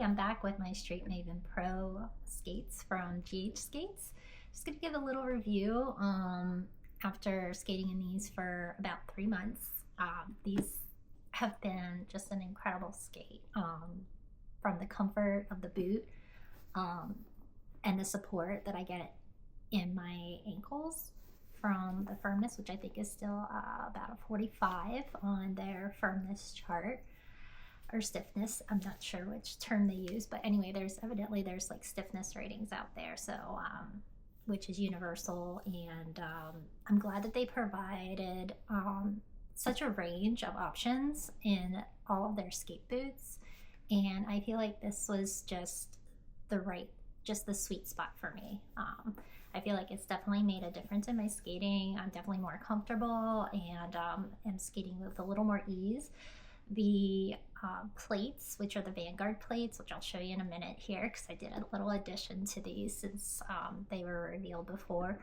everybody, I'm back with my Straight Maven Pro skates from GH Skates. Just gonna give a little review after skating in these for about 3 months. These have been just an incredible skate from the comfort of the boot um, and the support that I get in my ankles from the firmness, which I think is still about a 45 on their firmness chart or stiffness. I'm not sure which term they use, but anyway, there's like stiffness ratings out there, so which is universal, and I'm glad that they provided such a range of options in all of their skate boots, and I feel like this was just the sweet spot for me. I feel like it's definitely made a difference in my skating. I'm definitely more comfortable and am skating with a little more ease. The plates, which are the Vanguard plates, which I'll show you in a minute here because I did a little addition to these since they were revealed before.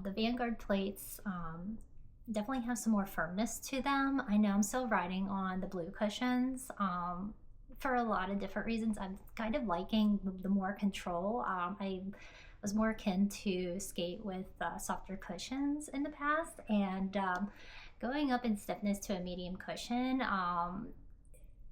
The Vanguard plates definitely have some more firmness to them. I know I'm still riding on the blue cushions for a lot of different reasons. I'm kind of liking the more control. I was more akin to skate with softer cushions in the past, and going up in stiffness to a medium cushion,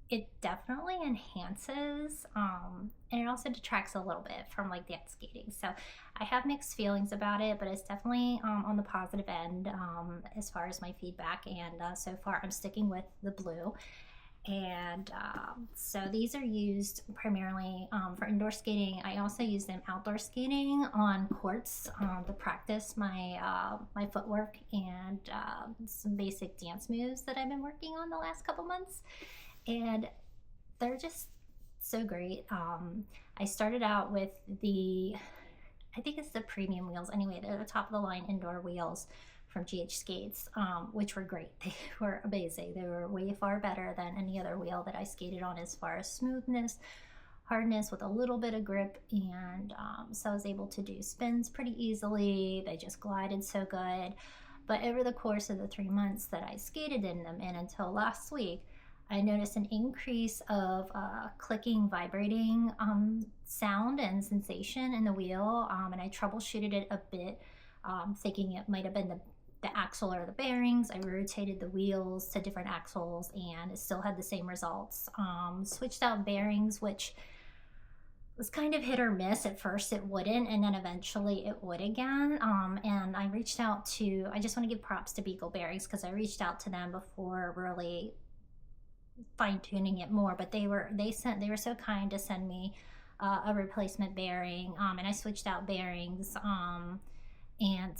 it definitely enhances and it also detracts a little bit from like dance skating. So I have mixed feelings about it, but it's definitely on the positive end as far as my feedback, and so far I'm sticking with the blue. And so these are used primarily for indoor skating. I also use them outdoor skating on courts to practice my my footwork and some basic dance moves that I've been working on the last couple months, and they're just so great. I started out with I think it's the premium wheels. Anyway, they're the top of the line indoor wheels from GH Skates, which were great. They were amazing. They were way far better than any other wheel that I skated on as far as smoothness, hardness with a little bit of grip, and so I was able to do spins pretty easily. They just glided so good. But over the course of the 3 months that I skated in them, and until last week, I noticed an increase of clicking, vibrating sound and sensation in the wheel, and I troubleshooted it a bit, thinking it might have been the axle or the bearings. I rotated the wheels to different axles and it still had the same results. Switched out bearings, which was kind of hit or miss. At first it wouldn't, and then eventually it would again. And I reached out to, I just want to give props to Beagle Bearings because I reached out to them before really fine-tuning it more, but they were so kind to send me a replacement bearing, and I switched out bearings, and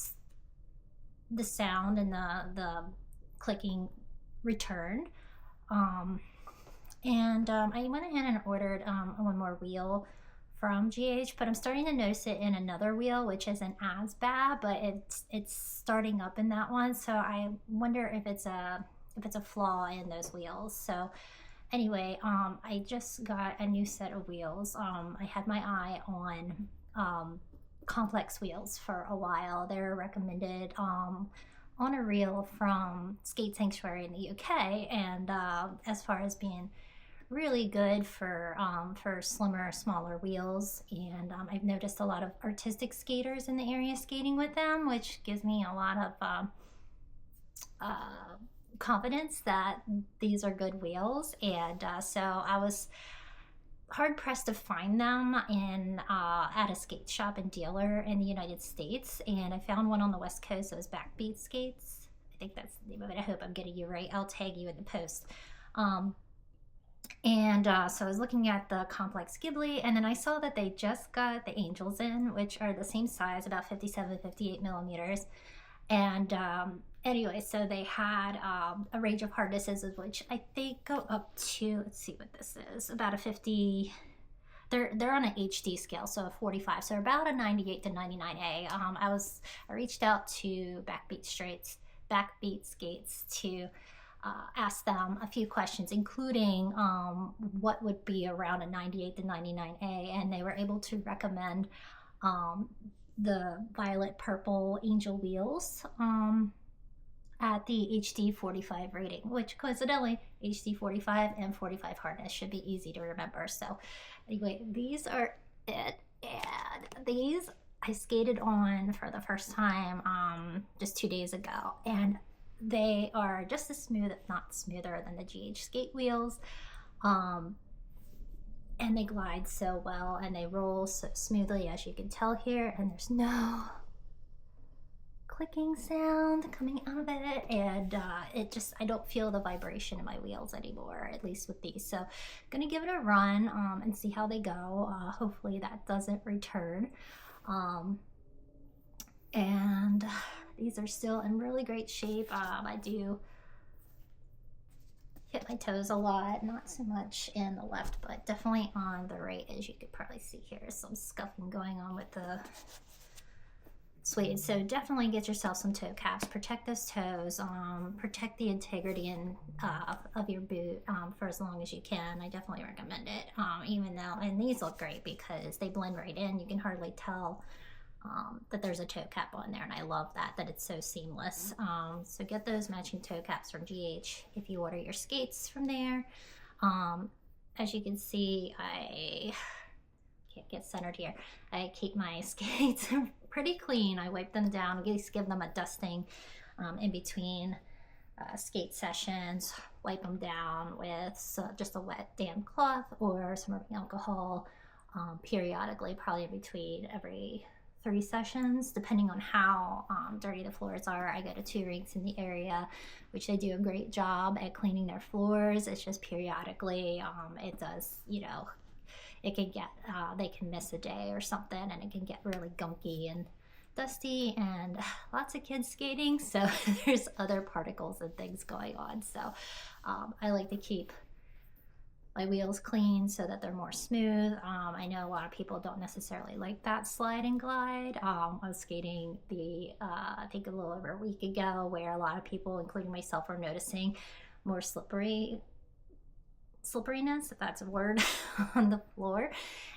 the sound and the clicking returned. I went ahead and ordered one more wheel from GH, but I'm starting to notice it in another wheel, which isn't as bad, but it's starting up in that one. So I wonder if it's a flaw in those wheels. So anyway, I just got a new set of wheels. I had my eye on complex wheels for a while. They're recommended on a reel from Skate Sanctuary in the UK, and as far as being really good for slimmer, smaller wheels. And I've noticed a lot of artistic skaters in the area skating with them, which gives me a lot of confidence that these are good wheels. And so I was hard pressed to find them at a skate shop and dealer in the United States, and I found one on the West Coast. It was Backbeat Skates. I think that's the name of it. I hope I'm getting you right. I'll tag you in the post. So I was looking at the Complex Ghibli, and then I saw that they just got the Angels in, which are the same size, about 57, 58 millimeters. And anyway, so they had a range of hardnesses, of which I think go up to, let's see what this is, about a 50. They're on an HD scale, so a 45, so about a 98 to 99A. I reached out to Backbeat Skates to ask them a few questions, including what would be around a 98 to 99A, and they were able to recommend the violet purple angel wheels. at the HD 45 rating, which coincidentally HD 45 and 45 hardness should be easy to remember. So anyway, these are it, and these I skated on for the first time just 2 days ago, and they are just as smooth, if not smoother, than the GH skate wheels. And they glide so well, and they roll so smoothly, as you can tell here, and there's no clicking sound coming out of it, and I don't feel the vibration in my wheels anymore, at least with these. So I'm gonna give it a run and see how they go. Hopefully that doesn't return. And these are still in really great shape. I do hit my toes a lot, not so much in the left, but definitely on the right, as you could probably see here. Some scuffing going on with the suede. So definitely get yourself some toe caps, protect those toes, protect the integrity of your boot for as long as you can. I definitely recommend it, even though, and these look great because they blend right in. You can hardly tell that there's a toe cap on there, and I love that it's so seamless. So get those matching toe caps from GH if you order your skates from there. As you can see, I can't get centered here. I keep my skates pretty clean. I wipe them down, at least give them a dusting in between skate sessions. Wipe them down with just a wet damp cloth or some rubbing alcohol periodically, probably in between every 3 sessions, depending on how dirty the floors are. I go to 2 rinks in the area, which they do a great job at cleaning their floors. It's just periodically, it does, you know, it can get, they can miss a day or something, and it can get really gunky and dusty, and lots of kids skating, so there's other particles and things going on. So I like to keep my wheels clean so that they're more smooth. I know a lot of people don't necessarily like that slide and glide. I was skating I think a little over a week ago, where a lot of people, including myself, are noticing more slipperiness, if that's a word, on the floor.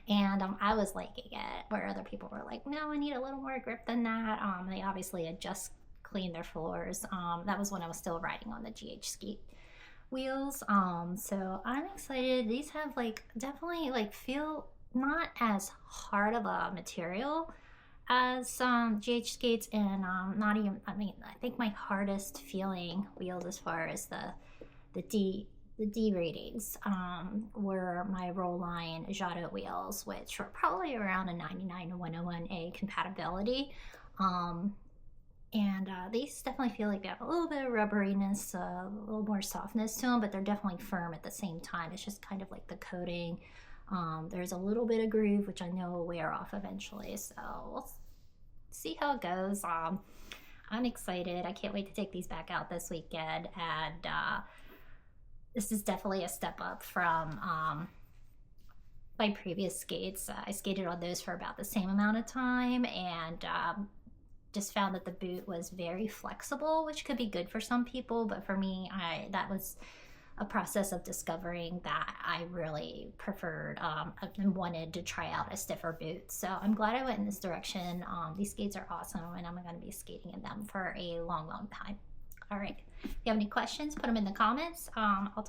And I was liking it, where other people were like, no, I need a little more grip than that. They obviously had just cleaned their floors. That was when I was still riding on the GH skate wheels. So I'm excited. These have definitely feel not as hard of a material as GH skates, and not even, I think my hardest feeling wheels as far as the D ratings were my Roll Line Jado wheels, which were probably around a 99 to 101A compatibility. And these definitely feel like they have a little bit of rubberiness, a little more softness to them, but they're definitely firm at the same time. It's just kind of like the coating. There's a little bit of groove, which I know will wear off eventually. So we'll see how it goes. I'm excited. I can't wait to take these back out this weekend. And this is definitely a step up from my previous skates. I skated on those for about the same amount of time, and just found that the boot was very flexible, which could be good for some people, but for me, that was a process of discovering that I really preferred and wanted to try out a stiffer boot. So I'm glad I went in this direction. These skates are awesome, and I'm going to be skating in them for a long, long time. All right, if you have any questions, put them in the comments. I'll talk